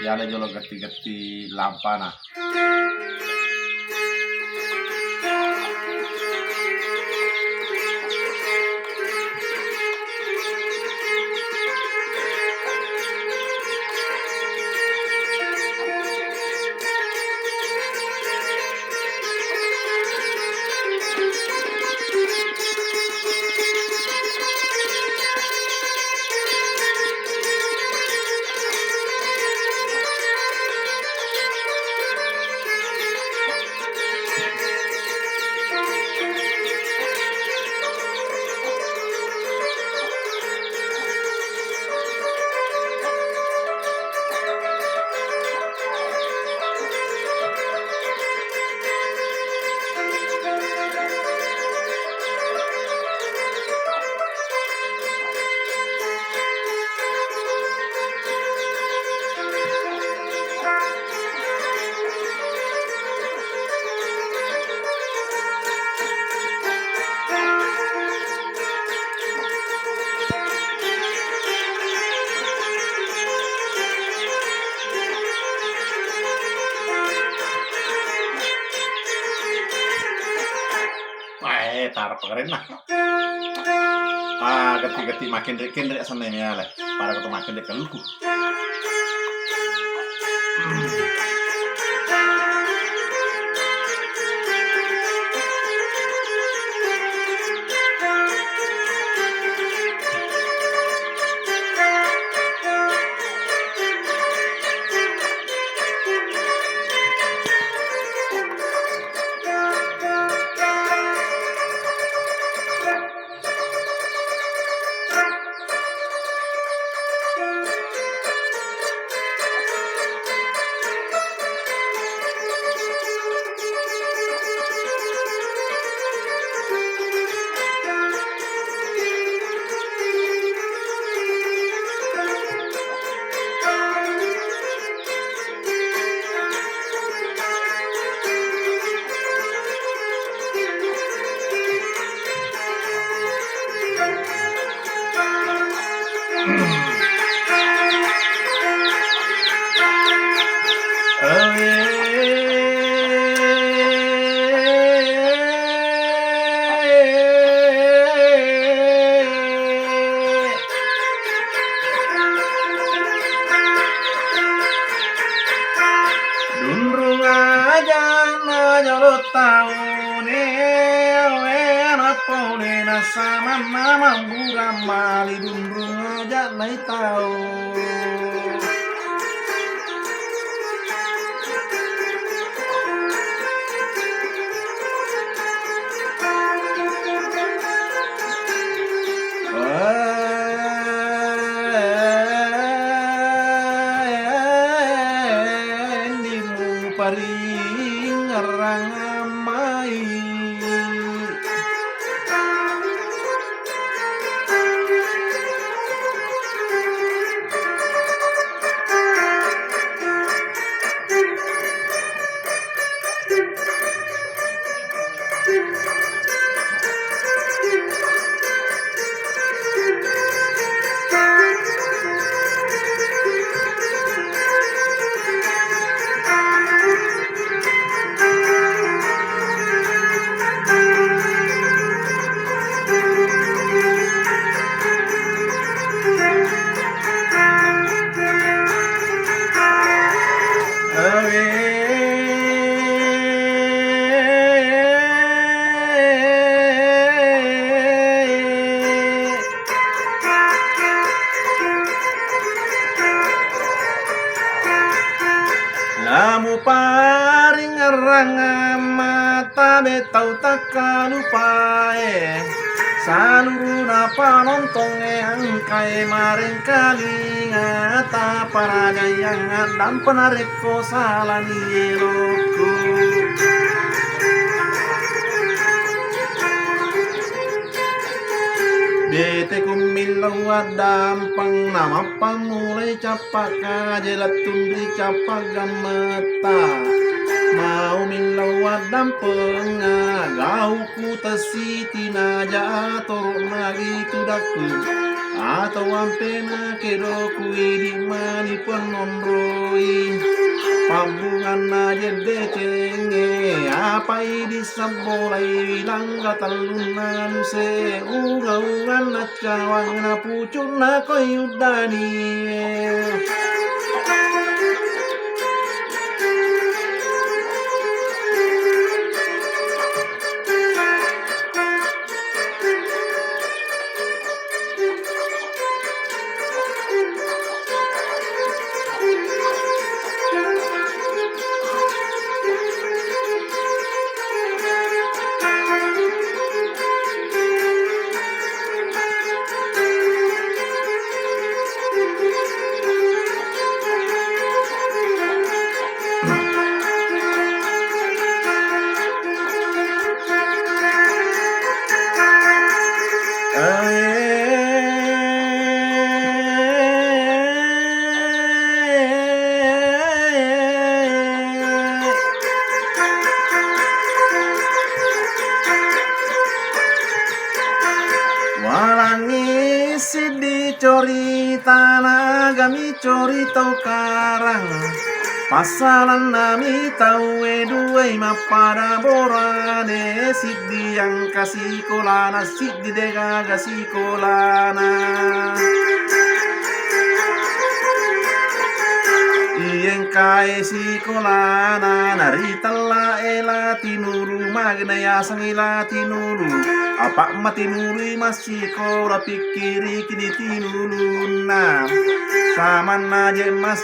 Ya ada jolo geti-geti lampana. Tar pagarin na. Gati-gati makin rekin dari sana ya le. Para ketemu makin dekat luku. taone na pone na sama nama buram mali dundung aja nai tau. Dimu paring ngarang amai. Lamu paring ngarang mata betau takkan lupae. Saluruna panontongnya angkai maring kali ngata para yang dan penariko salani eloku. Bete kumilau dampang nama pamulai capak kajelat tundi capak gamata. Mau milau dampang gau ku tasiti naja ator nagi tudaku. Atau ampena kedoku di mani penondroi. Pambungan aja decenge apa ini sabolai langga talunan se uga-ugan na cawang na pucun na koyudani. Walangi sidi cori tanah gami cori tau karang. Pasalan nami tau dua mapada borane sidi yang kasih kolana sidi dega kasih kolana. Iyeng kai si kolana naritala ela tinuru magnaya sangila tinuru. Apa mati nuri masih kau pikiri kini tinuluna sama naje mas.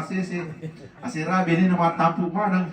si Rabi ini nama tampuk mana